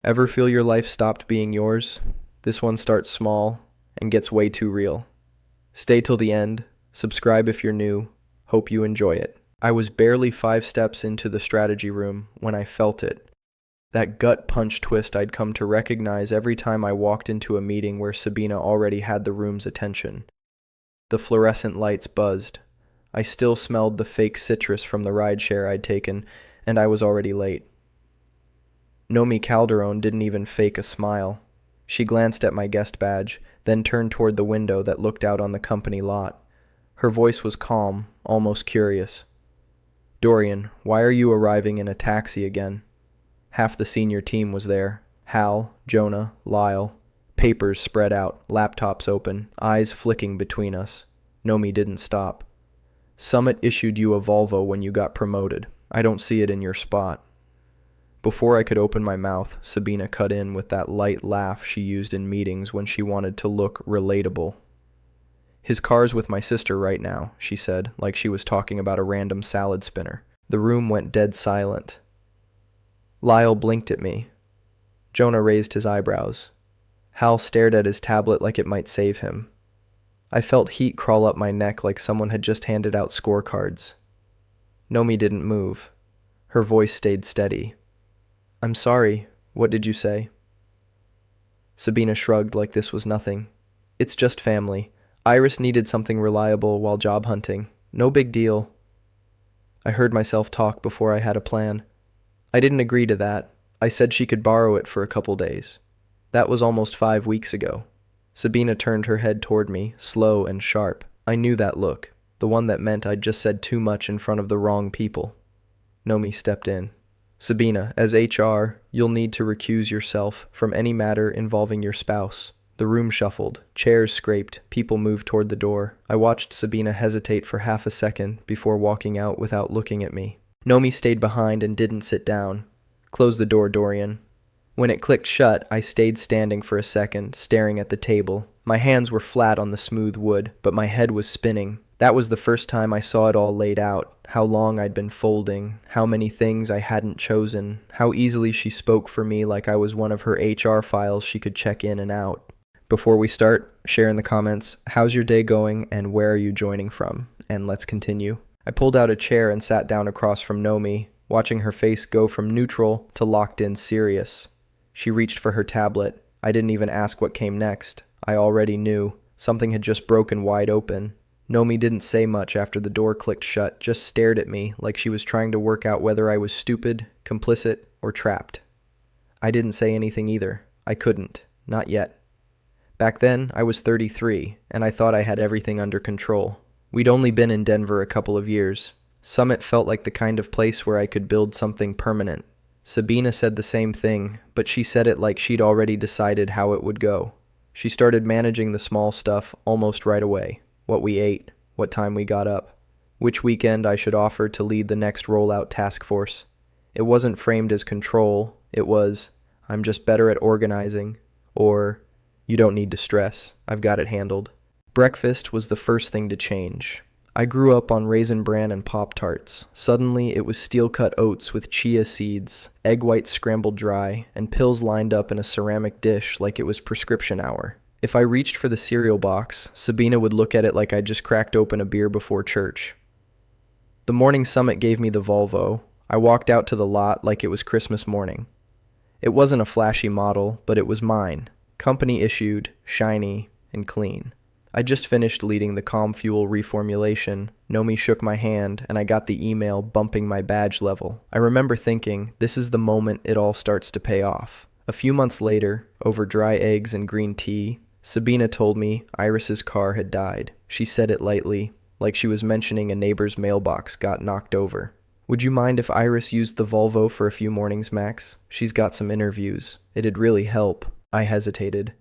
Ever feel your life stopped being yours? This one starts small and gets way too real. Stay till the end. Subscribe if you're new. Hope you enjoy it. I was barely 5 steps into the strategy room when I felt it. That gut punch twist I'd come to recognize every time I walked into a meeting where Sabina already had the room's attention. The fluorescent lights buzzed. I still smelled the fake citrus from the rideshare I'd taken, and I was already late. Nomi Calderon didn't even fake a smile. She glanced at my guest badge, then turned toward the window that looked out on the company lot. Her voice was calm, almost curious. "Dorian, why are you arriving in a taxi again?" Half the senior team was there. Hal, Jonah, Lyle. Papers spread out, laptops open, eyes flicking between us. Nomi didn't stop. "Summit issued you a Volvo when you got promoted. I don't see it in your spot." Before I could open my mouth, Sabina cut in with that light laugh she used in meetings when she wanted to look relatable. "His car's with my sister right now," she said, like she was talking about a random salad spinner. The room went dead silent. Lyle blinked at me. Jonah raised his eyebrows. Hal stared at his tablet like it might save him. I felt heat crawl up my neck like someone had just handed out scorecards. Nomi didn't move. Her voice stayed steady. "I'm sorry. What did you say?" Sabina shrugged like this was nothing. "It's just family. Iris needed something reliable while job hunting. No big deal." I heard myself talk before I had a plan. I didn't agree to that. I said she could borrow it for a couple days. That was almost 5 weeks ago. Sabina turned her head toward me, slow and sharp. I knew that look, the one that meant I'd just said too much in front of the wrong people. Nomi stepped in. "Sabina, as HR, you'll need to recuse yourself from any matter involving your spouse." The room shuffled, chairs scraped, people moved toward the door. I watched Sabina hesitate for half a second before walking out without looking at me. Nomi stayed behind and didn't sit down. "Close the door, Dorian." When it clicked shut, I stayed standing for a second, staring at the table. My hands were flat on the smooth wood, but my head was spinning. That was the first time I saw it all laid out, how long I'd been folding, how many things I hadn't chosen, how easily she spoke for me like I was one of her HR files she could check in and out. Before we start, share in the comments, how's your day going and where are you joining from? And let's continue. I pulled out a chair and sat down across from Nomi, watching her face go from neutral to locked in serious. She reached for her tablet. I didn't even ask what came next. I already knew. Something had just broken wide open. Nomi didn't say much after the door clicked shut, just stared at me like she was trying to work out whether I was stupid, complicit, or trapped. I didn't say anything either. I couldn't. Not yet. Back then, I was 33, and I thought I had everything under control. We'd only been in Denver a couple of years. Summit felt like the kind of place where I could build something permanent. Sabina said the same thing, but she said it like she'd already decided how it would go. She started managing the small stuff almost right away. What we ate, what time we got up, which weekend I should offer to lead the next rollout task force. It wasn't framed as control, it was, "I'm just better at organizing," or, "You don't need to stress, I've got it handled." Breakfast was the first thing to change. I grew up on Raisin Bran and Pop-Tarts. Suddenly, it was steel-cut oats with chia seeds, egg whites scrambled dry, and pills lined up in a ceramic dish like it was prescription hour. If I reached for the cereal box, Sabina would look at it like I'd just cracked open a beer before church. The morning Summit gave me the Volvo. I walked out to the lot like it was Christmas morning. It wasn't a flashy model, but it was mine. Company issued, shiny, and clean. I just finished leading the ComFuel reformulation. Nomi shook my hand, and I got the email bumping my badge level. I remember thinking, this is the moment it all starts to pay off. A few months later, over dry eggs and green tea, Sabina told me Iris's car had died. She said it lightly, like she was mentioning a neighbor's mailbox got knocked over. "Would you mind if Iris used the Volvo for a few mornings, Max? She's got some interviews. It'd really help." I hesitated.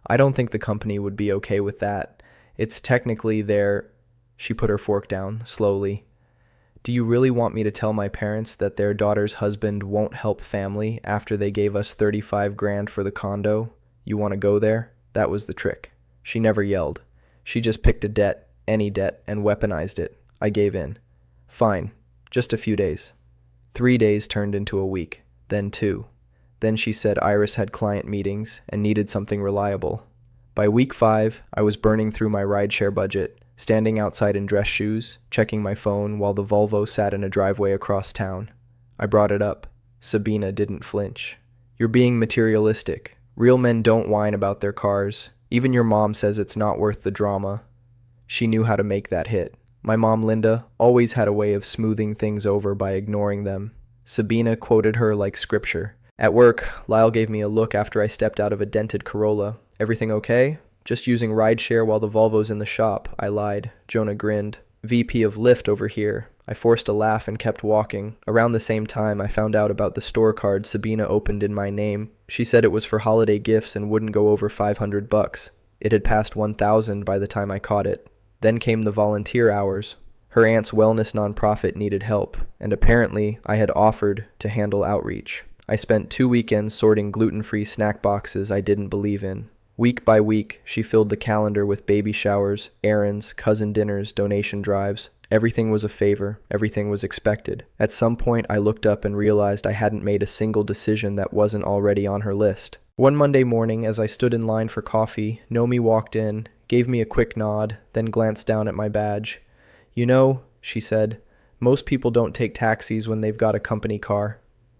"I don't think the company would be okay with that. It's technically their—" She put her fork down, slowly. "Do you really want me to tell my parents that their daughter's husband won't help family after they gave us 35 grand for the condo? You want to go there?" That was the trick. She never yelled. She just picked a debt, any debt, and weaponized it. I gave in. "Fine. Just a few days." 3 days turned into a week, then 2. Then she said Iris had client meetings and needed something reliable. By week 5, I was burning through my rideshare budget, standing outside in dress shoes, checking my phone while the Volvo sat in a driveway across town. I brought it up. Sabina didn't flinch. "You're being materialistic. Real men don't whine about their cars. Even your mom says it's not worth the drama." She knew how to make that hit. My mom, Linda, always had a way of smoothing things over by ignoring them. Sabina quoted her like scripture. At work, Lyle gave me a look after I stepped out of a dented Corolla. "Everything okay?" "Just using rideshare while the Volvo's in the shop," I lied. Jonah grinned. "VP of Lyft over here." I forced a laugh and kept walking. Around the same time, I found out about the store card Sabina opened in my name. She said it was for holiday gifts and wouldn't go over $500. It had passed 1,000 by the time I caught it. Then came the volunteer hours. Her aunt's wellness nonprofit needed help, and apparently I had offered to handle outreach. I spent 2 weekends sorting gluten-free snack boxes I didn't believe in. Week by week, she filled the calendar with baby showers, errands, cousin dinners, donation drives. Everything was a favor. Everything was expected. At some point, I looked up and realized I hadn't made a single decision that wasn't already on her list. One Monday morning, as I stood in line for coffee, Nomi walked in, gave me a quick nod, then glanced down at my badge. "You know," she said, "most people don't take taxis when they've got a company car."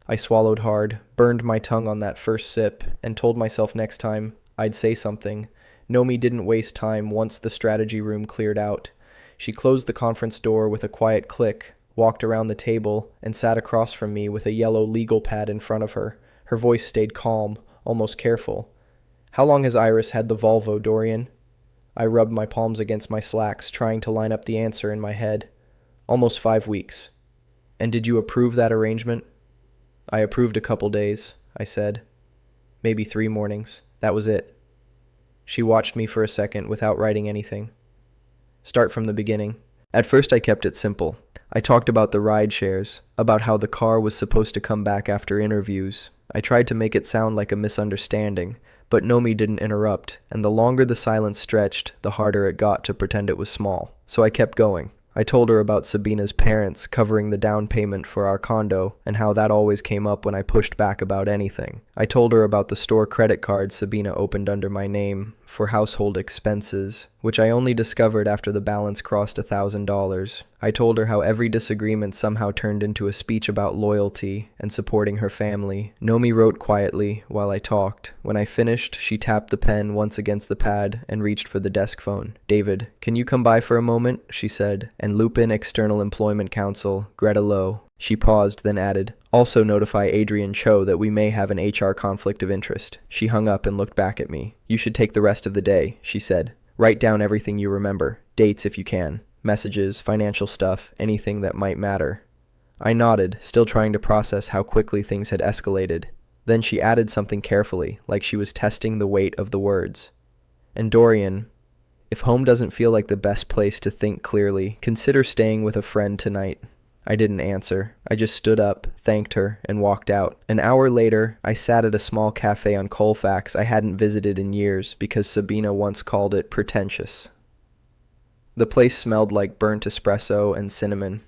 I swallowed hard, burned my tongue on that first sip, and told myself next time I'd say something. Nomi didn't waste time once the strategy room cleared out. She closed the conference door with a quiet click, walked around the table, and sat across from me with a yellow legal pad in front of her. Her voice stayed calm, almost careful. "How long has Iris had the Volvo, Dorian?" I rubbed my palms against my slacks, trying to line up the answer in my head. "Almost 5 weeks." "And did you approve that arrangement?" "I approved a couple days," I said. "Maybe 3 mornings. That was it." She watched me for a second without writing anything. "Start from the beginning." At first I kept it simple. I talked about the ride shares, about how the car was supposed to come back after interviews. I tried to make it sound like a misunderstanding, but Nomi didn't interrupt, and the longer the silence stretched, the harder it got to pretend it was small. So I kept going. I told her about Sabina's parents covering the down payment for our condo and how that always came up when I pushed back about anything. I told her about the store credit card Sabina opened under my name for household expenses, which I only discovered after the balance crossed $1,000. I told her how every disagreement somehow turned into a speech about loyalty and supporting her family. Nomi wrote quietly while I talked. When I finished, she tapped the pen once against the pad and reached for the desk phone. "David, can you come by for a moment?" she said, "and loop in External Employment Counsel, Greta Lowe." She paused, then added, "Also notify Adrian Cho that we may have an HR conflict of interest." She hung up and looked back at me. "You should take the rest of the day," she said. "Write down everything you remember, dates if you can, messages, financial stuff, anything that might matter." I nodded, still trying to process how quickly things had escalated. Then she added something carefully, like she was testing the weight of the words. "And Dorian, if home doesn't feel like the best place to think clearly, consider staying with a friend tonight." I didn't answer. I just stood up, thanked her, and walked out. An hour later, I sat at a small cafe on Colfax I hadn't visited in years because Sabina once called it pretentious. The place smelled like burnt espresso and cinnamon.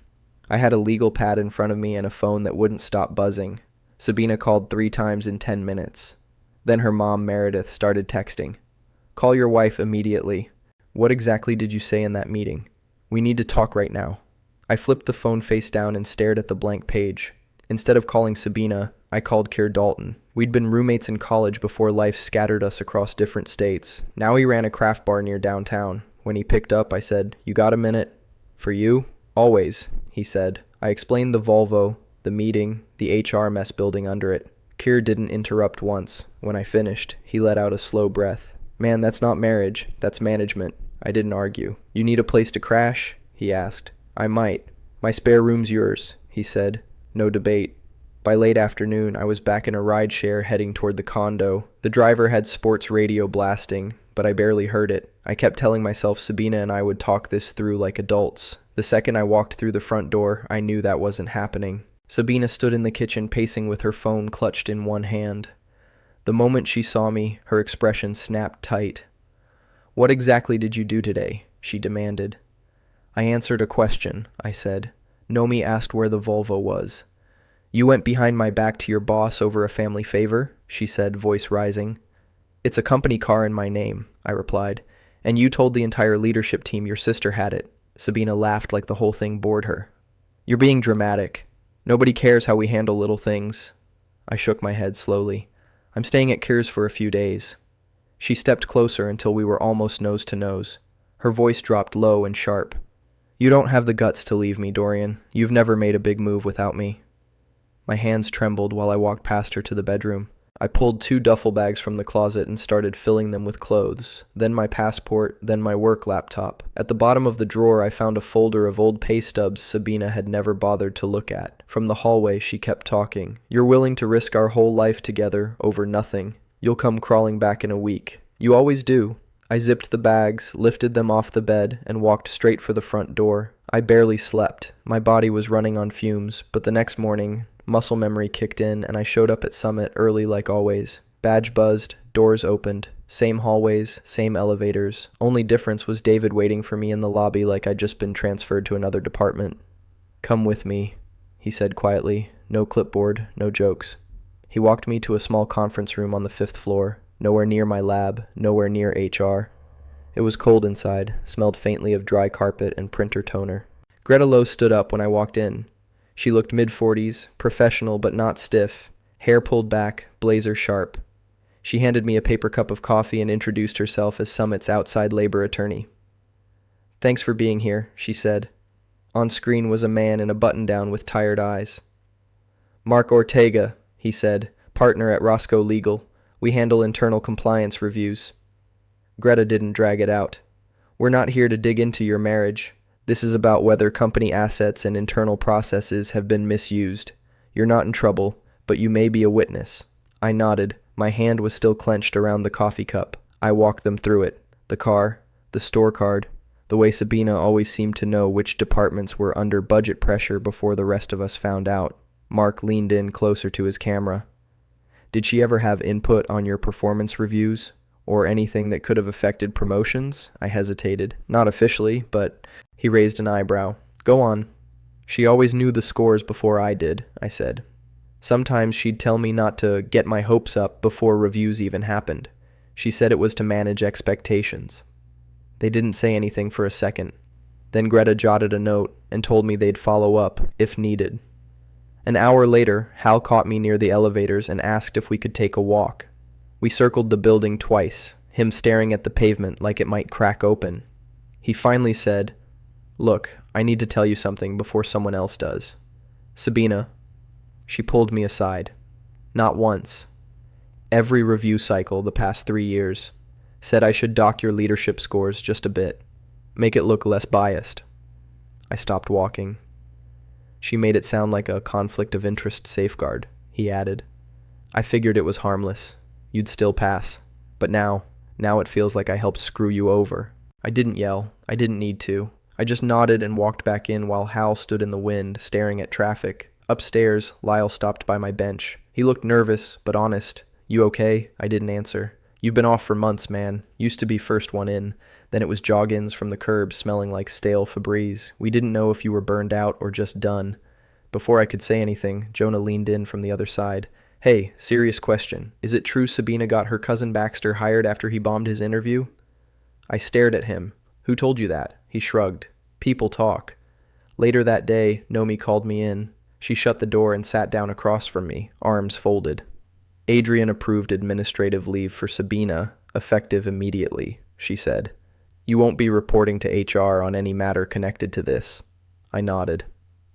I had a legal pad in front of me and a phone that wouldn't stop buzzing. Sabina called 3 times in 10 minutes. Then her mom, Meredith, started texting. "Call your wife immediately." "What exactly did you say in that meeting?" "We need to talk right now." I flipped the phone face down and stared at the blank page. Instead of calling Sabina, I called Keir Dalton. We'd been roommates in college before life scattered us across different states. Now he ran a craft bar near downtown. When he picked up, I said, "You got a minute?" "For you?" "Always," he said. I explained the Volvo, the meeting, the HR mess building under it. Keir didn't interrupt once. When I finished, he let out a slow breath. "Man, that's not marriage. That's management." I didn't argue. "You need a place to crash?" he asked. "I might." "My spare room's yours," he said. No debate. By late afternoon, I was back in a rideshare heading toward the condo. The driver had sports radio blasting, but I barely heard it. I kept telling myself Sabina and I would talk this through like adults. The second I walked through the front door, I knew that wasn't happening. Sabina stood in the kitchen pacing with her phone clutched in one hand. The moment she saw me, her expression snapped tight. "What exactly did you do today?" she demanded. "I answered a question," I said. Nomi asked where the Volvo was. You went behind my back to your boss over a family favor, she said, voice rising. It's a company car in my name, I replied, and you told the entire leadership team your sister had it. Sabina laughed like the whole thing bored her. You're being dramatic. Nobody cares how we handle little things. I shook my head slowly. I'm staying at Kyr's for a few days. She stepped closer until we were almost nose to nose. Her voice dropped low and sharp. You don't have the guts to leave me, Dorian. You've never made a big move without me. My hands trembled while I walked past her to the bedroom. I pulled 2 duffel bags from the closet and started filling them with clothes, then my passport, then my work laptop. At the bottom of the drawer, I found a folder of old pay stubs Sabina had never bothered to look at. From the hallway, she kept talking. You're willing to risk our whole life together over nothing. You'll come crawling back in a week. You always do. I zipped the bags, lifted them off the bed, and walked straight for the front door. I barely slept. My body was running on fumes, but the next morning, muscle memory kicked in, and I showed up at Summit early like always. Badge buzzed, doors opened, same hallways, same elevators. Only difference was David waiting for me in the lobby like I'd just been transferred to another department. Come with me, he said quietly. No clipboard, no jokes. He walked me to a small conference room on the 5th floor, nowhere near my lab, nowhere near HR. It was cold inside, smelled faintly of dry carpet and printer toner. Greta Lowe stood up when I walked in. She looked mid-40s, professional but not stiff, hair pulled back, blazer sharp. She handed me a paper cup of coffee and introduced herself as Summit's outside labor attorney. Thanks for being here, she said. On screen was a man in a button-down with tired eyes. Mark Ortega, he said, partner at Roscoe Legal. We handle internal compliance reviews. Greta didn't drag it out. We're not here to dig into your marriage. This is about whether company assets and internal processes have been misused. You're not in trouble, but you may be a witness. I nodded. My hand was still clenched around the coffee cup. I walked them through it. The car, the store card, the way Sabina always seemed to know which departments were under budget pressure before the rest of us found out. Mark leaned in closer to his camera. Did she ever have input on your performance reviews? Or anything that could have affected promotions? I hesitated. Not officially, but he raised an eyebrow. Go on. She always knew the scores before I did, I said. Sometimes she'd tell me not to get my hopes up before reviews even happened. She said it was to manage expectations. They didn't say anything for a second. Then Greta jotted a note and told me they'd follow up if needed. An hour later, Hal caught me near the elevators and asked if we could take a walk. We circled the building twice, him staring at the pavement like it might crack open. He finally said, Look, I need to tell you something before someone else does. Sabina. She pulled me aside. Not once. Every review cycle the past 3 years. Said I should dock your leadership scores just a bit. Make it look less biased. I stopped walking. She made it sound like a conflict of interest safeguard, he added. I figured it was harmless. You'd still pass. But now it feels like I helped screw you over. I didn't yell. I didn't need to. I just nodded and walked back in while Hal stood in the wind, staring at traffic. Upstairs, Lyle stopped by my bench. He looked nervous, but honest. You okay? I didn't answer. You've been off for months, man. Used to be first one in. Then it was jog-ins from the curb smelling like stale Febreze. We didn't know if you were burned out or just done. Before I could say anything, Jonah leaned in from the other side. Hey, serious question. Is it true Sabina got her cousin Baxter hired after he bombed his interview? I stared at him. Who told you that? He shrugged. People talk. Later that day, Nomi called me in. She shut the door and sat down across from me, arms folded. Adrian approved administrative leave for Sabina, effective immediately, she said. You won't be reporting to HR on any matter connected to this. I nodded.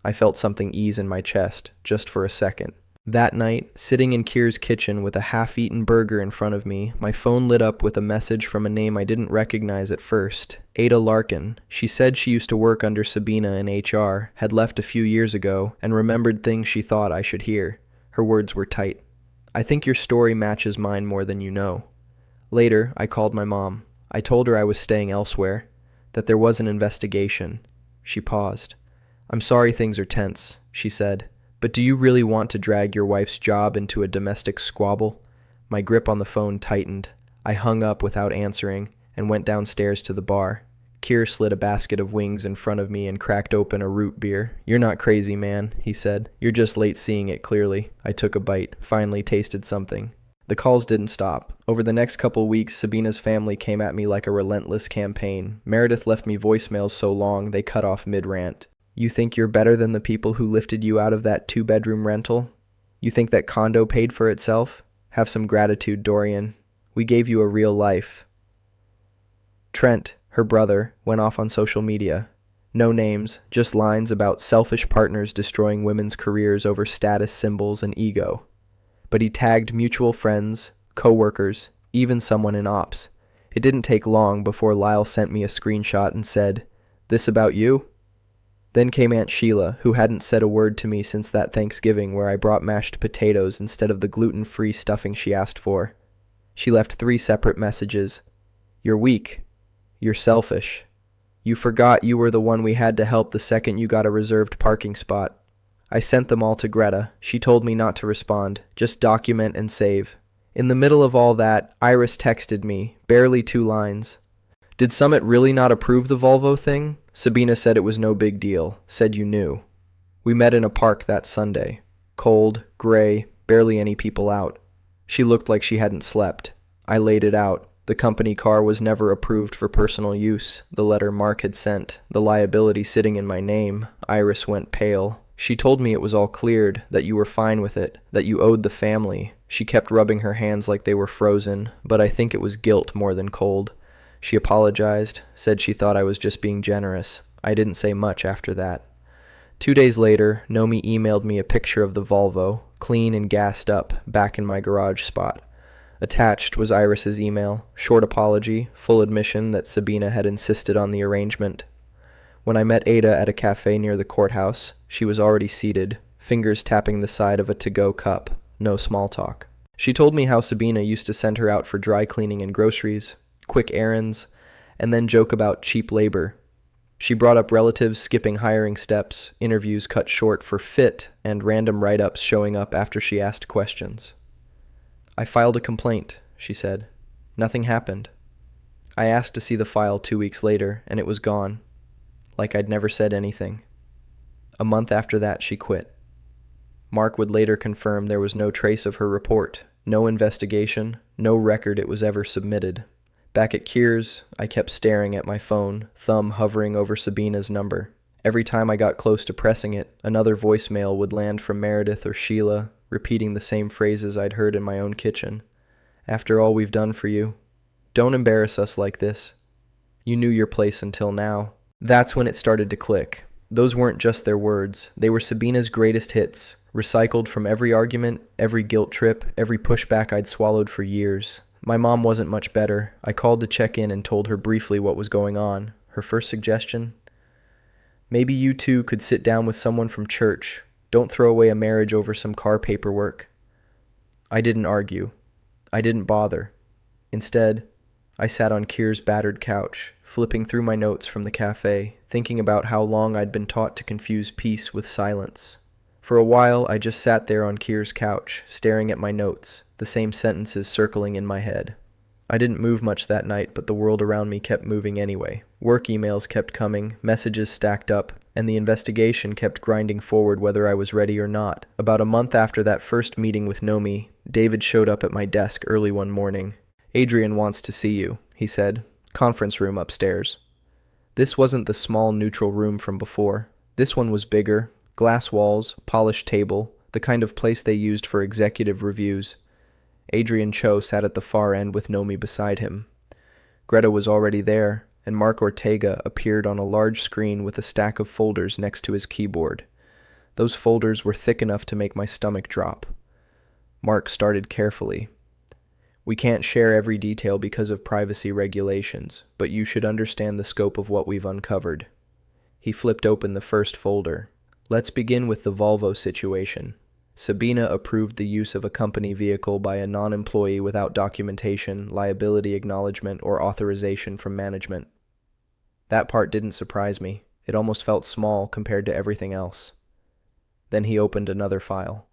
I felt something ease in my chest, just for a second. That night, sitting in Kyr's kitchen with a half-eaten burger in front of me, my phone lit up with a message from a name I didn't recognize at first. Ada Larkin. She said she used to work under Sabina in HR, had left a few years ago, and remembered things she thought I should hear. Her words were tight. I think your story matches mine more than you know. Later, I called my mom. I told her I was staying elsewhere, that there was an investigation. She paused. I'm sorry things are tense, she said. But do you really want to drag your wife's job into a domestic squabble? My grip on the phone tightened. I hung up without answering and went downstairs to the bar. Kier slid a basket of wings in front of me and cracked open a root beer. "You're not crazy, man," he said. "You're just late seeing it clearly." I took a bite, finally tasted something. The calls didn't stop. Over the next couple weeks, Sabina's family came at me like a relentless campaign. Meredith left me voicemails so long they cut off mid-rant. "You think you're better than the people who lifted you out of that 2-bedroom rental? You think that condo paid for itself? Have some gratitude, Dorian. We gave you a real life." Trent, her brother, went off on social media. No names, just lines about selfish partners destroying women's careers over status symbols and ego. But he tagged mutual friends, co-workers, even someone in ops. It didn't take long before Lyle sent me a screenshot and said, "This about you?" Then came Aunt Sheila, who hadn't said a word to me since that Thanksgiving where I brought mashed potatoes instead of the gluten-free stuffing she asked for. She left 3 separate messages. "You're weak. You're selfish. You forgot you were the one we had to help the second you got a reserved parking spot." I sent them all to Greta. She told me not to respond, just document and save. In the middle of all that, Iris texted me, barely 2 lines. "Did Summit really not approve the Volvo thing? Sabina said it was no big deal, said you knew." We met in a park that Sunday. Cold, gray, barely any people out. She looked like she hadn't slept. I laid it out. The company car was never approved for personal use. The letter Mark had sent, the liability sitting in my name. Iris went pale. She told me it was all cleared, that you were fine with it, that you owed the family. She kept rubbing her hands like they were frozen, but I think it was guilt more than cold. She apologized, said she thought I was just being generous. I didn't say much after that. 2 days later, Nomi emailed me a picture of the Volvo, clean and gassed up, back in my garage spot. Attached was Iris's email, short apology, full admission that Sabina had insisted on the arrangement. When I met Ada at a cafe near the courthouse, she was already seated, fingers tapping the side of a to-go cup, no small talk. She told me how Sabina used to send her out for dry cleaning and groceries, quick errands, and then joke about cheap labor. She brought up relatives skipping hiring steps, interviews cut short for fit, and random write-ups showing up after she asked questions. "I filed a complaint," she said. "Nothing happened. I asked to see the file 2 weeks later, and it was gone. Like I'd never said anything." A month after that, she quit. Mark would later confirm there was no trace of her report, no investigation, no record it was ever submitted. Back at Kier's, I kept staring at my phone, thumb hovering over Sabina's number. Every time I got close to pressing it, another voicemail would land from Meredith or Sheila, repeating the same phrases I'd heard in my own kitchen. "After all we've done for you. Don't embarrass us like this. You knew your place until now." That's when it started to click. Those weren't just their words. They were Sabina's greatest hits, recycled from every argument, every guilt trip, every pushback I'd swallowed for years. My mom wasn't much better. I called to check in and told her briefly what was going on. Her first suggestion? "Maybe you two could sit down with someone from church. Don't throw away a marriage over some car paperwork." I didn't argue. I didn't bother. Instead, I sat on Kier's battered couch, flipping through my notes from the cafe, thinking about how long I'd been taught to confuse peace with silence. For a while, I just sat there on Kier's couch, staring at my notes, the same sentences circling in my head. I didn't move much that night, but the world around me kept moving anyway. Work emails kept coming, messages stacked up, and the investigation kept grinding forward whether I was ready or not. About a month after that first meeting with Nomi, David showed up at my desk early one morning. "Adrian wants to see you," he said. "Conference room upstairs." This wasn't the small neutral room from before. This one was bigger, glass walls, polished table, the kind of place they used for executive reviews. Adrian Cho sat at the far end with Nomi beside him. Greta was already there, and Mark Ortega appeared on a large screen with a stack of folders next to his keyboard. Those folders were thick enough to make my stomach drop. Mark started carefully. "We can't share every detail because of privacy regulations, but you should understand the scope of what we've uncovered." He flipped open the first folder. "Let's begin with the Volvo situation. Sabina approved the use of a company vehicle by a non-employee without documentation, liability acknowledgement, or authorization from management. That part didn't surprise me. It almost felt small compared to everything else." Then he opened another file.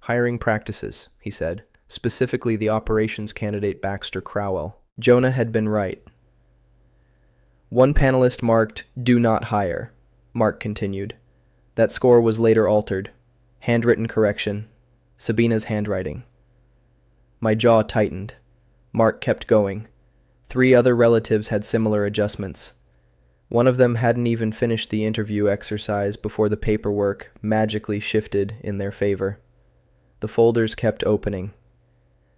"Hiring practices," he said, specifically the operations candidate Baxter Crowell. Jonah had been right. One panelist marked, "Do not hire." Mark continued. That score was later altered. Handwritten correction. Sabina's handwriting. My jaw tightened. Mark kept going. 3 other relatives had similar adjustments. One of them hadn't even finished the interview exercise before the paperwork magically shifted in their favor. The folders kept opening.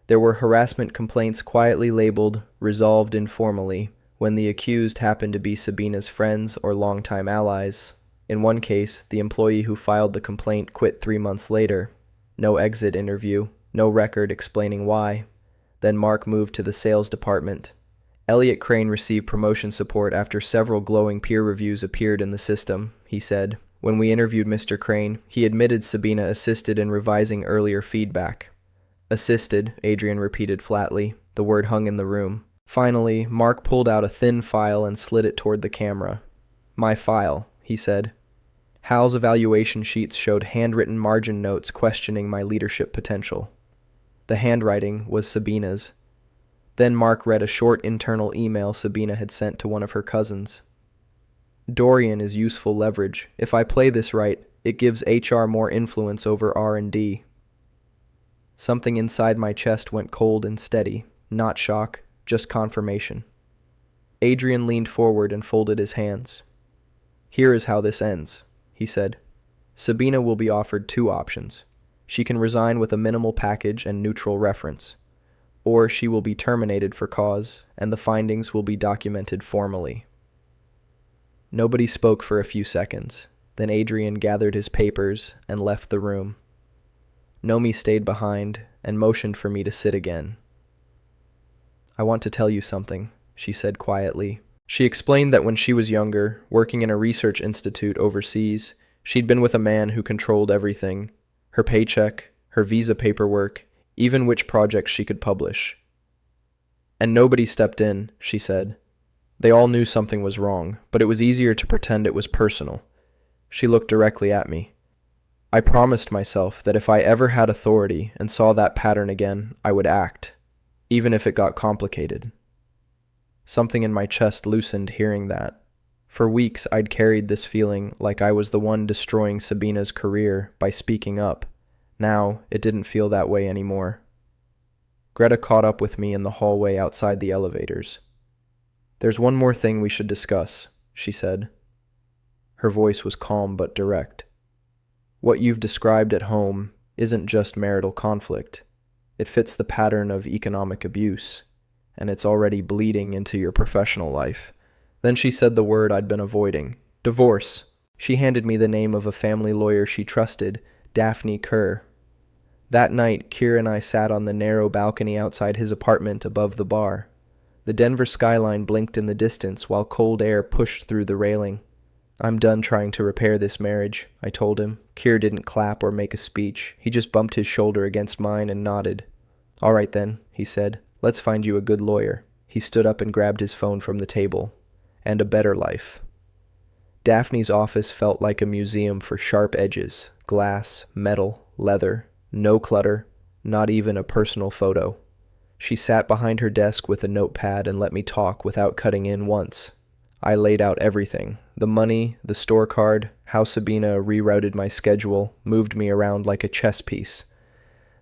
There were harassment complaints quietly labeled "resolved informally" when the accused happened to be Sabina's friends or longtime allies. In one case, the employee who filed the complaint quit 3 months later. No exit interview, no record explaining why. Then Mark moved to the sales department. Elliot Crane received promotion support after several glowing peer reviews appeared in the system, he said. When we interviewed Mr. Crane, he admitted Sabina assisted in revising earlier feedback. Assisted, Adrian repeated flatly. The word hung in the room. Finally, Mark pulled out a thin file and slid it toward the camera. My file, he said. Hal's evaluation sheets showed handwritten margin notes questioning my leadership potential. The handwriting was Sabina's. Then Mark read a short internal email Sabina had sent to one of her cousins. Dorian is useful leverage. If I play this right, it gives HR more influence over R&D. Something inside my chest went cold and steady. Not shock, just confirmation. Adrian leaned forward and folded his hands. Here is how this ends, he said. Sabina will be offered 2 options. She can resign with a minimal package and neutral reference, or she will be terminated for cause, and the findings will be documented formally. Nobody spoke for a few seconds. Then Adrian gathered his papers and left the room. Nomi stayed behind and motioned for me to sit again. I want to tell you something, she said quietly. She explained that when she was younger, working in a research institute overseas, she'd been with a man who controlled everything. Her paycheck, her visa paperwork, even which projects she could publish. And nobody stepped in, she said. They all knew something was wrong, but it was easier to pretend it was personal. She looked directly at me. I promised myself that if I ever had authority and saw that pattern again, I would act, even if it got complicated. Something in my chest loosened hearing that. For weeks I'd carried this feeling like I was the one destroying Sabina's career by speaking up. Now, it didn't feel that way anymore. Greta caught up with me in the hallway outside the elevators. There's one more thing we should discuss, she said. Her voice was calm but direct. What you've described at home isn't just marital conflict. It fits the pattern of economic abuse, and it's already bleeding into your professional life. Then she said the word I'd been avoiding. Divorce. She handed me the name of a family lawyer she trusted, Daphne Kerr. That night, Keir and I sat on the narrow balcony outside his apartment above the bar. The Denver skyline blinked in the distance while cold air pushed through the railing. I'm done trying to repair this marriage, I told him. Keir didn't clap or make a speech. He just bumped his shoulder against mine and nodded. All right then, he said. Let's find you a good lawyer. He stood up and grabbed his phone from the table. And a better life. Daphne's office felt like a museum for sharp edges, glass, metal, leather, no clutter, not even a personal photo. She sat behind her desk with a notepad and let me talk without cutting in once. I laid out everything, the money, the store card, how Sabina rerouted my schedule, moved me around like a chess piece.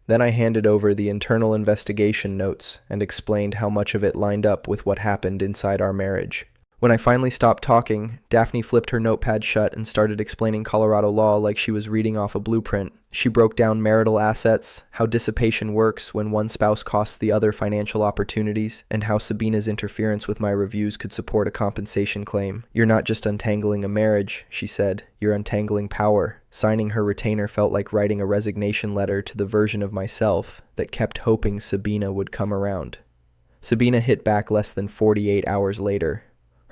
Then I handed over the internal investigation notes and explained how much of it lined up with what happened inside our marriage. When I finally stopped talking, Daphne flipped her notepad shut and started explaining Colorado law like she was reading off a blueprint. She broke down marital assets, how dissipation works when one spouse costs the other financial opportunities, and how Sabina's interference with my reviews could support a compensation claim. You're not just untangling a marriage, she said. You're untangling power. Signing her retainer felt like writing a resignation letter to the version of myself that kept hoping Sabina would come around. Sabina hit back less than 48 hours later.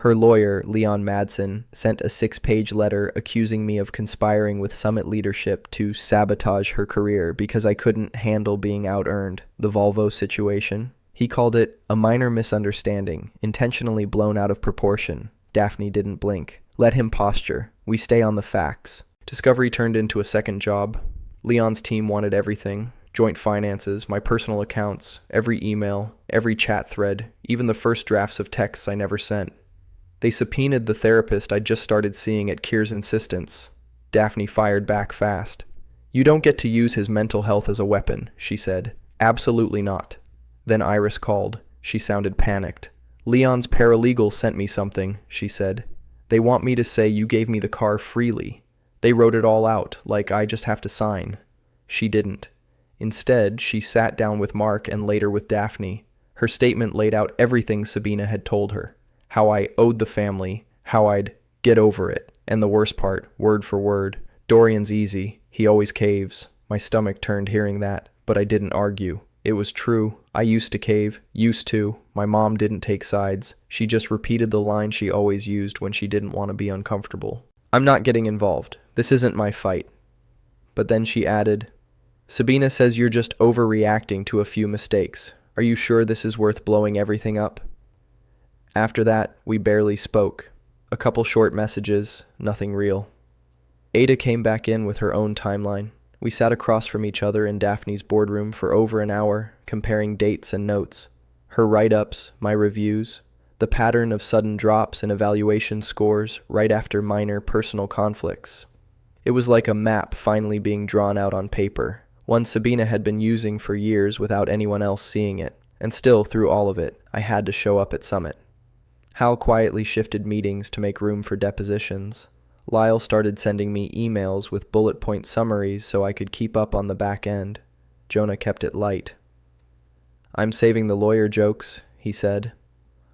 Her lawyer, Leon Madsen, sent a 6-page letter accusing me of conspiring with Summit leadership to sabotage her career because I couldn't handle being out-earned. The Volvo situation. He called it a minor misunderstanding, intentionally blown out of proportion. Daphne didn't blink. Let him posture. We stay on the facts. Discovery turned into a second job. Leon's team wanted everything. Joint finances, my personal accounts, every email, every chat thread, even the first drafts of texts I never sent. They subpoenaed the therapist I'd just started seeing at Kier's insistence. Daphne fired back fast. You don't get to use his mental health as a weapon, she said. Absolutely not. Then Iris called. She sounded panicked. Leon's paralegal sent me something, she said. They want me to say you gave me the car freely. They wrote it all out, like I just have to sign. She didn't. Instead, she sat down with Mark and later with Daphne. Her statement laid out everything Sabina had told her. How I owed the family, how I'd get over it, and the worst part, word for word, Dorian's easy, he always caves. My stomach turned hearing that, but I didn't argue. It was true. I used to cave. Used to. My mom didn't take sides. She just repeated the line she always used when she didn't want to be uncomfortable. I'm not getting involved. This isn't my fight. But then she added, Sabina says you're just overreacting to a few mistakes. Are you sure this is worth blowing everything up? After that, we barely spoke. A couple short messages, nothing real. Ada came back in with her own timeline. We sat across from each other in Daphne's boardroom for over an hour, comparing dates and notes. Her write-ups, my reviews, the pattern of sudden drops in evaluation scores right after minor personal conflicts. It was like a map finally being drawn out on paper, one Sabina had been using for years without anyone else seeing it, and still, through all of it, I had to show up at Summit. Hal quietly shifted meetings to make room for depositions. Lyle started sending me emails with bullet point summaries so I could keep up on the back end. Jonah kept it light. I'm saving the lawyer jokes, he said.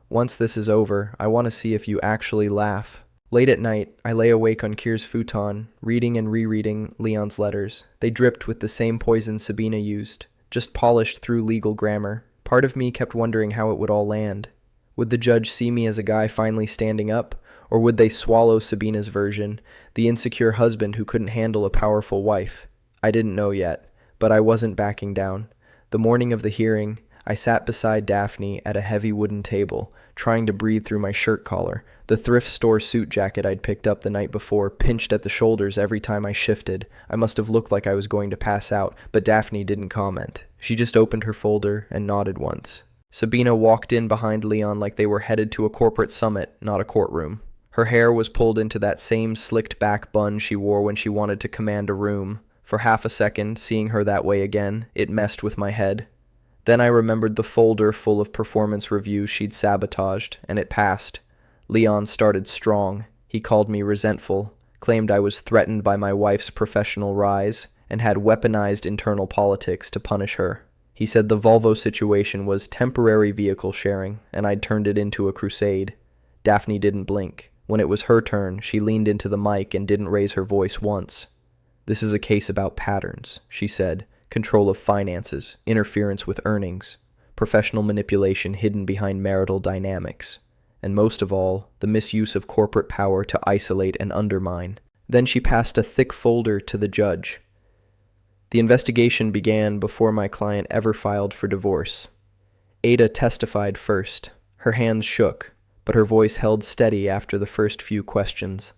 Once this is over, I want to see if you actually laugh. Late at night, I lay awake on Kier's futon, reading and rereading Leon's letters. They dripped with the same poison Sabina used, just polished through legal grammar. Part of me kept wondering how it would all land. Would the judge see me as a guy finally standing up? Or would they swallow Sabina's version, the insecure husband who couldn't handle a powerful wife? I didn't know yet, but I wasn't backing down. The morning of the hearing, I sat beside Daphne at a heavy wooden table, trying to breathe through my shirt collar. The thrift store suit jacket I'd picked up the night before pinched at the shoulders every time I shifted. I must have looked like I was going to pass out, but Daphne didn't comment. She just opened her folder and nodded once. Sabina walked in behind Leon like they were headed to a corporate summit, not a courtroom. Her hair was pulled into that same slicked back bun she wore when she wanted to command a room. For half a second, seeing her that way again, it messed with my head. Then I remembered the folder full of performance reviews she'd sabotaged, and it passed. Leon started strong. He called me resentful, claimed I was threatened by my wife's professional rise, and had weaponized internal politics to punish her. He said the Volvo situation was temporary vehicle sharing, and I'd turned it into a crusade. Daphne didn't blink. When it was her turn, she leaned into the mic and didn't raise her voice once. This is a case about patterns, she said. Control of finances, interference with earnings, professional manipulation hidden behind marital dynamics, and most of all, the misuse of corporate power to isolate and undermine. Then she passed a thick folder to the judge. The investigation began before my client ever filed for divorce. Ada testified first. Her hands shook, but her voice held steady after the first few questions.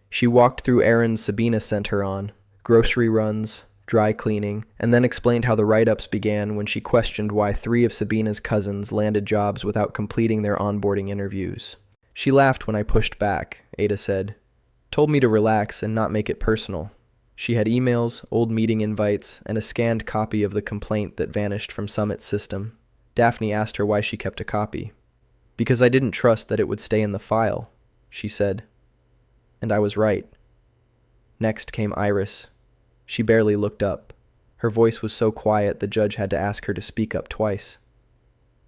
She walked through errands Sabina sent her on, grocery runs, dry cleaning, and then explained how the write-ups began when she questioned why 3 of Sabina's cousins landed jobs without completing their onboarding interviews. She laughed when I pushed back, Ada said. Told me to relax and not make it personal. She had emails, old meeting invites, and a scanned copy of the complaint that vanished from Summit's system. Daphne asked her why she kept a copy. Because I didn't trust that it would stay in the file, she said. And I was right. Next came Iris. She barely looked up. Her voice was so quiet the judge had to ask her to speak up twice.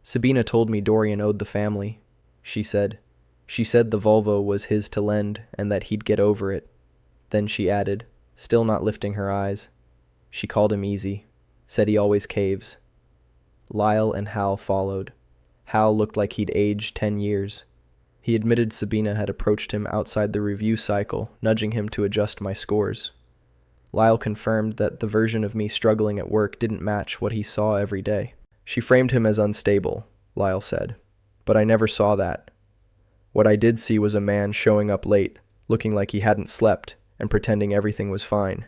Sabina told me Dorian owed the family, she said. She said the Volvo was his to lend and that he'd get over it. Then she added, still not lifting her eyes. She called him easy, said he always caves. Lyle and Hal followed. Hal looked like he'd aged 10 years. He admitted Sabina had approached him outside the review cycle, nudging him to adjust my scores. Lyle confirmed that the version of me struggling at work didn't match what he saw every day. She framed him as unstable, Lyle said. But I never saw that. What I did see was a man showing up late, looking like he hadn't slept, and pretending everything was fine.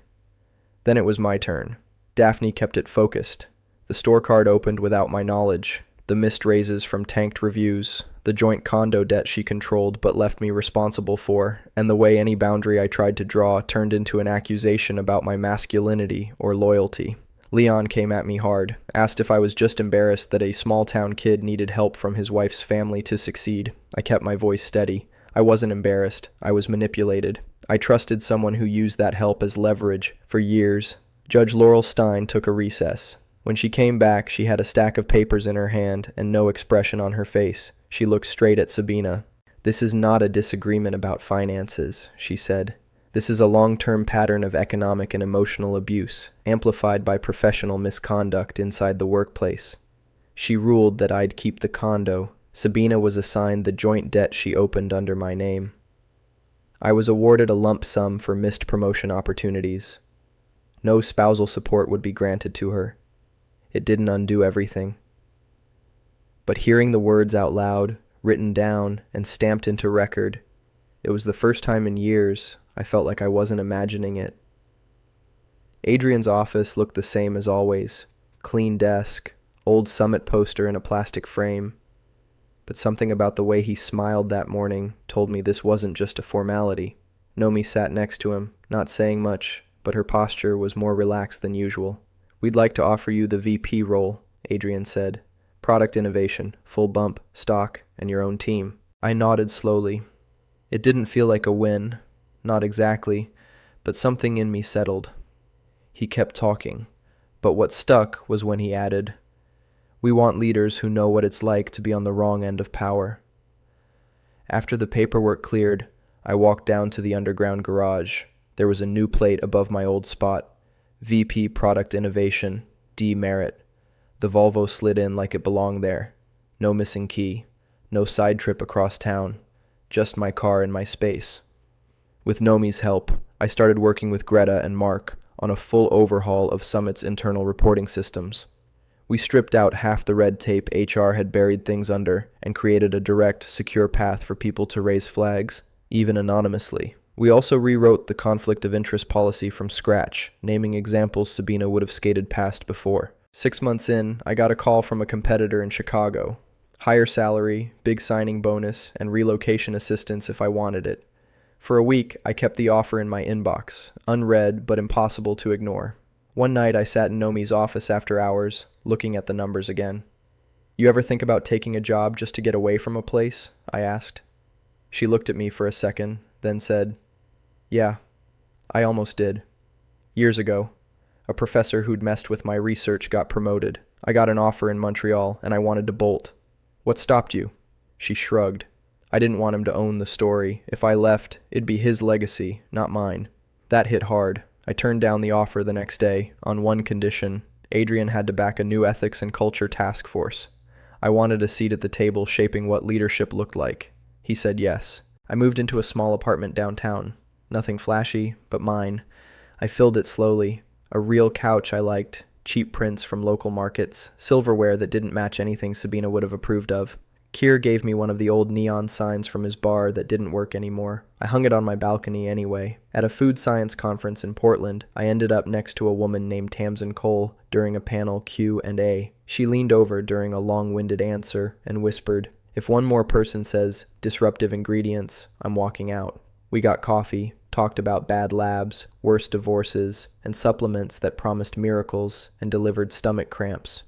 Then it was my turn. Daphne kept it focused. The store card opened without my knowledge. The missed raises from tanked reviews, the joint condo debt she controlled but left me responsible for, and the way any boundary I tried to draw turned into an accusation about my masculinity or loyalty. Leon came at me hard, asked if I was just embarrassed that a small-town kid needed help from his wife's family to succeed. I kept my voice steady. I wasn't embarrassed. I was manipulated. I trusted someone who used that help as leverage for years. Judge Laurel Stein took a recess. When she came back, she had a stack of papers in her hand and no expression on her face. She looked straight at Sabina. "This is not a disagreement about finances," she said. "This is a long-term pattern of economic and emotional abuse, amplified by professional misconduct inside the workplace." She ruled that I'd keep the condo. Sabina was assigned the joint debt she opened under my name. I was awarded a lump sum for missed promotion opportunities. No spousal support would be granted to her. It didn't undo everything. But hearing the words out loud, written down, and stamped into record, it was the first time in years I felt like I wasn't imagining it. Adrian's office looked the same as always. Clean desk, old Summit poster in a plastic frame. But something about the way he smiled that morning told me this wasn't just a formality. Nomi sat next to him, not saying much, but her posture was more relaxed than usual. "We'd like to offer you the VP role," Adrian said. "Product innovation, full bump, stock, and your own team." I nodded slowly. It didn't feel like a win, not exactly, but something in me settled. He kept talking, but what stuck was when he added, "We want leaders who know what it's like to be on the wrong end of power." After the paperwork cleared, I walked down to the underground garage. There was a new plate above my old spot. VP Product Innovation, D. Merritt. The Volvo slid in like it belonged there. No missing key. No side trip across town. Just my car and my space. With Nomi's help, I started working with Greta and Mark on a full overhaul of Summit's internal reporting systems. We stripped out half the red tape HR had buried things under and created a direct, secure path for people to raise flags, even anonymously. We also rewrote the conflict of interest policy from scratch, naming examples Sabina would have skated past before. 6 months in, I got a call from a competitor in Chicago. Higher salary, big signing bonus, and relocation assistance if I wanted it. For a week, I kept the offer in my inbox, unread but impossible to ignore. One night I sat in Nomi's office after hours, looking at the numbers again. "You ever think about taking a job just to get away from a place?" I asked. She looked at me for a second, then said, "Yeah, I almost did. Years ago, a professor who'd messed with my research got promoted. I got an offer in Montreal, and I wanted to bolt. What stopped you?" She shrugged. I didn't want him to own the story. If I left, it'd be his legacy, not mine. That hit hard. I turned down the offer the next day, on one condition. Adrian had to back a new ethics and culture task force. I wanted a seat at the table shaping what leadership looked like. He said yes. I moved into a small apartment downtown. Nothing flashy, but mine. I filled it slowly. A real couch I liked, cheap prints from local markets, silverware that didn't match anything Sabina would have approved of. Keir gave me one of the old neon signs from his bar that didn't work anymore. I hung it on my balcony anyway. At a food science conference in Portland, I ended up next to a woman named Tamsin Cole during a panel Q&A. She leaned over during a long-winded answer and whispered, "If one more person says disruptive ingredients, I'm walking out." We got coffee, talked about bad labs, worse divorces, and supplements that promised miracles and delivered stomach cramps.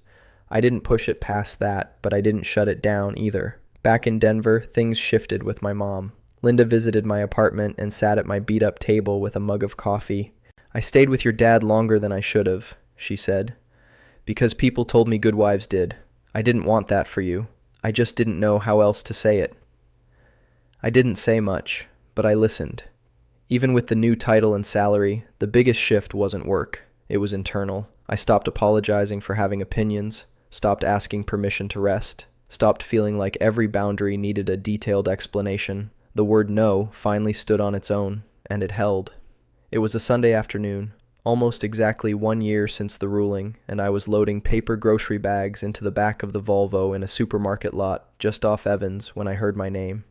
I didn't push it past that, but I didn't shut it down either. Back in Denver, things shifted with my mom. Linda visited my apartment and sat at my beat-up table with a mug of coffee. "I stayed with your dad longer than I should have," she said, "because people told me good wives did. I didn't want that for you. I just didn't know how else to say it." I didn't say much, but I listened. Even with the new title and salary, the biggest shift wasn't work. It was internal. I stopped apologizing for having opinions, stopped asking permission to rest, stopped feeling like every boundary needed a detailed explanation. The word no finally stood on its own, and it held. It was a Sunday afternoon, almost exactly 1 year since the ruling, and I was loading paper grocery bags into the back of the Volvo in a supermarket lot just off Evans when I heard my name.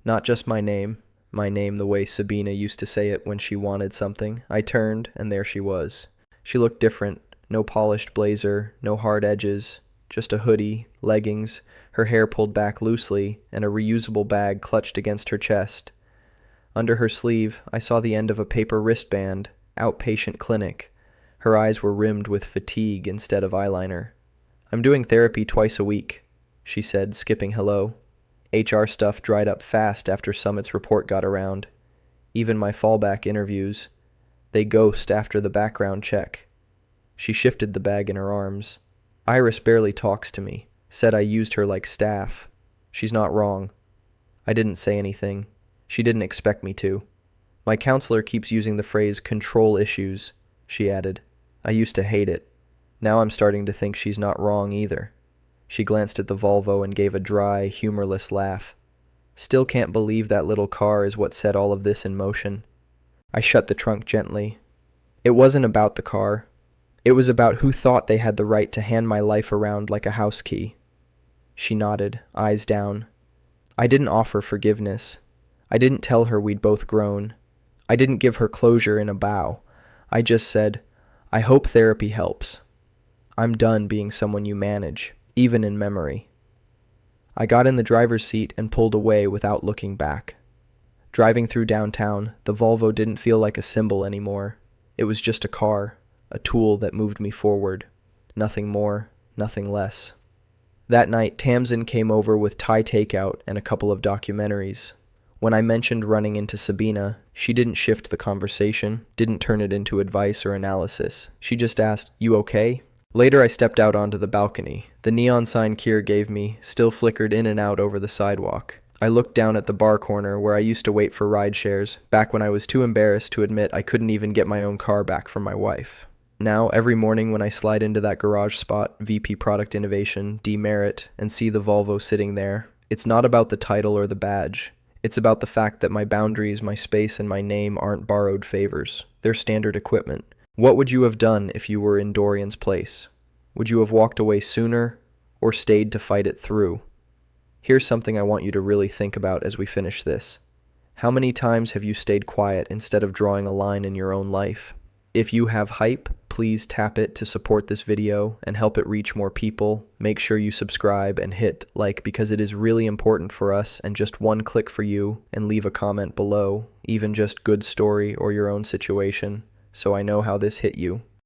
Not just my name the way Sabina used to say it when she wanted something. I turned, and there she was. She looked different. No polished blazer, no hard edges, just a hoodie, leggings, her hair pulled back loosely, and a reusable bag clutched against her chest. Under her sleeve, I saw the end of a paper wristband, outpatient clinic. Her eyes were rimmed with fatigue instead of eyeliner. "I'm doing therapy twice a week," she said, skipping hello. HR stuff dried up fast after Summit's report got around. Even my fallback interviews. They ghost after the background check. She shifted the bag in her arms. "Iris barely talks to me. Said I used her like staff. She's not wrong." I didn't say anything. She didn't expect me to. "My counselor keeps using the phrase control issues," she added. I used to hate it. Now I'm starting to think she's not wrong either. She glanced at the Volvo and gave a dry, humorless laugh. "Still can't believe that little car is what set all of this in motion." I shut the trunk gently. It wasn't about the car. It was about who thought they had the right to hand my life around like a house key. She nodded, eyes down. I didn't offer forgiveness. I didn't tell her we'd both grown. I didn't give her closure in a bow. I just said, "I hope therapy helps. I'm done being someone you manage, even in memory." I got in the driver's seat and pulled away without looking back. Driving through downtown, the Volvo didn't feel like a symbol anymore. It was just a car, a tool that moved me forward. Nothing more, nothing less. That night, Tamsin came over with Thai takeout and a couple of documentaries. When I mentioned running into Sabina, she didn't shift the conversation, didn't turn it into advice or analysis. She just asked, "You okay?" Later I stepped out onto the balcony. The neon sign Kier gave me still flickered in and out over the sidewalk. I looked down at the bar corner where I used to wait for ride shares, back when I was too embarrassed to admit I couldn't even get my own car back from my wife. Now, every morning when I slide into that garage spot, VP Product Innovation, Demerit, and see the Volvo sitting there, it's not about the title or the badge. It's about the fact that my boundaries, my space, and my name aren't borrowed favors. They're standard equipment. What would you have done if you were in Dorian's place? Would you have walked away sooner or stayed to fight it through? Here's something I want you to really think about as we finish this. How many times have you stayed quiet instead of drawing a line in your own life? If you have hype, please tap it to support this video and help it reach more people. Make sure you subscribe and hit like because it is really important for us, and just one click for you, and leave a comment below, even just good story or your own situation, so I know how this hit you.